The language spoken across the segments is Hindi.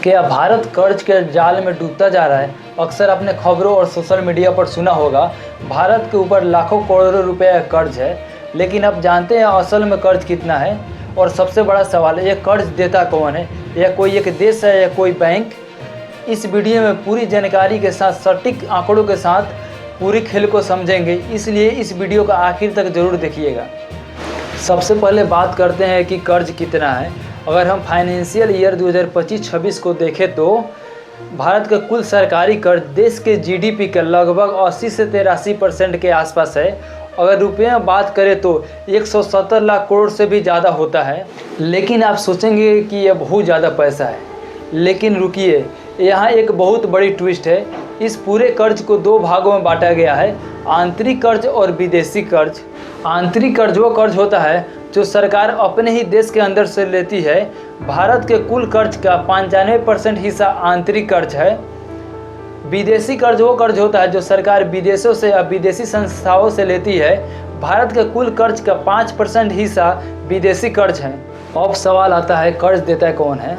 क्या भारत कर्ज के जाल में डूबता जा रहा है? अक्सर आपने खबरों और सोशल मीडिया पर सुना होगा, भारत के ऊपर लाखों करोड़ों रुपए का कर्ज है। लेकिन आप जानते हैं असल में कर्ज कितना है? और सबसे बड़ा सवाल है, ये कर्ज देता कौन है? या कोई एक देश है या कोई बैंक? इस वीडियो में पूरी जानकारी के साथ, सटीक आंकड़ों के साथ पूरी खेल को समझेंगे, इसलिए इस वीडियो का आखिर तक जरूर देखिएगा। सबसे पहले बात करते हैं कि कर्ज कितना है। अगर हम फाइनेंशियल ईयर 2025-26 को देखें तो भारत का कुल सरकारी कर्ज देश के जीडीपी के लगभग 80 से 83% के आसपास है। अगर रुपये में बात करें तो 170 लाख करोड़ से भी ज़्यादा होता है। लेकिन आप सोचेंगे कि यह बहुत ज़्यादा पैसा है, लेकिन रुकिए, यहाँ एक बहुत बड़ी ट्विस्ट है। इस पूरे कर्ज को दो भागों में बांटा गया है, आंतरिक कर्ज और विदेशी कर्ज। आंतरिक कर्ज वो कर्ज होता है जो सरकार अपने ही देश के अंदर से लेती है। भारत के कुल कर्ज का 95% हिस्सा आंतरिक कर्ज है। विदेशी कर्ज वो कर्ज होता है जो सरकार विदेशों से या विदेशी संस्थाओं से लेती है। भारत के कुल कर्ज का 5% हिस्सा विदेशी कर्ज है। अब सवाल आता है, कर्ज देता कौन है?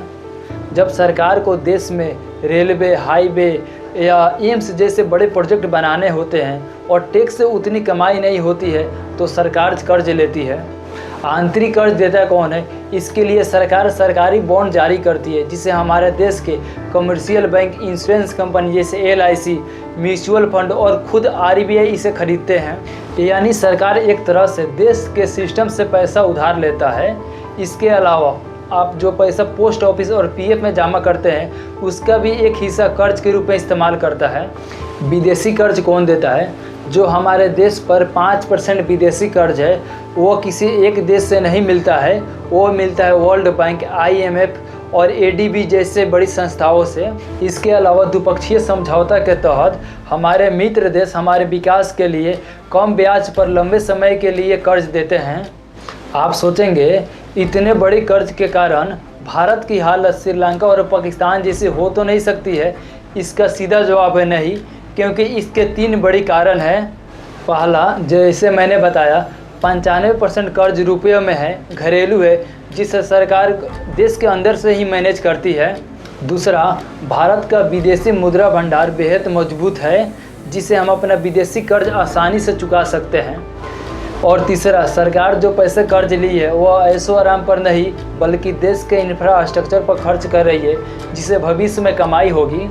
जब सरकार को देश में रेलवे, हाईवे या एम्स जैसे बड़े प्रोजेक्ट बनाने होते हैं और टैक्स से उतनी कमाई नहीं होती है तो सरकार कर्ज लेती है। आंतरिक कर्ज देता कौन है? इसके लिए सरकार सरकारी बॉन्ड जारी करती है, जिसे हमारे देश के कमर्शियल बैंक, इंश्योरेंस कंपनी जैसे LIC, म्यूचुअल फंड और खुद RBI इसे खरीदते हैं। यानी सरकार एक तरह से देश के सिस्टम से पैसा उधार लेता है। इसके अलावा आप जो पैसा पोस्ट ऑफिस और PF में जमा करते हैं, उसका भी एक हिस्सा कर्ज के रूप में इस्तेमाल करता है। विदेशी कर्ज कौन देता है? जो हमारे देश पर 5% विदेशी कर्ज है, वो किसी एक देश से नहीं मिलता है, वो मिलता है वर्ल्ड बैंक, IMF और ADB जैसे बड़ी संस्थाओं से। इसके अलावा द्विपक्षीय समझौता के तहत हमारे मित्र देश हमारे विकास के लिए कम ब्याज पर लंबे समय के लिए कर्ज देते हैं। आप सोचेंगे, इतने बड़े कर्ज के कारण भारत की हालत श्रीलंका और पाकिस्तान जैसी हो तो नहीं सकती है? इसका सीधा जवाब है नहीं, क्योंकि इसके 3 बड़ी कारण हैं। पहला, जैसे मैंने बताया, 95% कर्ज रुपये में है, घरेलू है, जिसे सरकार देश के अंदर से ही मैनेज करती है। दूसरा, भारत का विदेशी मुद्रा भंडार बेहद मजबूत है, जिसे हम अपना विदेशी कर्ज आसानी से चुका सकते हैं। और तीसरा, सरकार जो पैसे कर्ज ली है वह ऐशो आराम पर नहीं, बल्कि देश के इंफ्रास्ट्रक्चर पर खर्च कर रही है, जिसे भविष्य में कमाई होगी।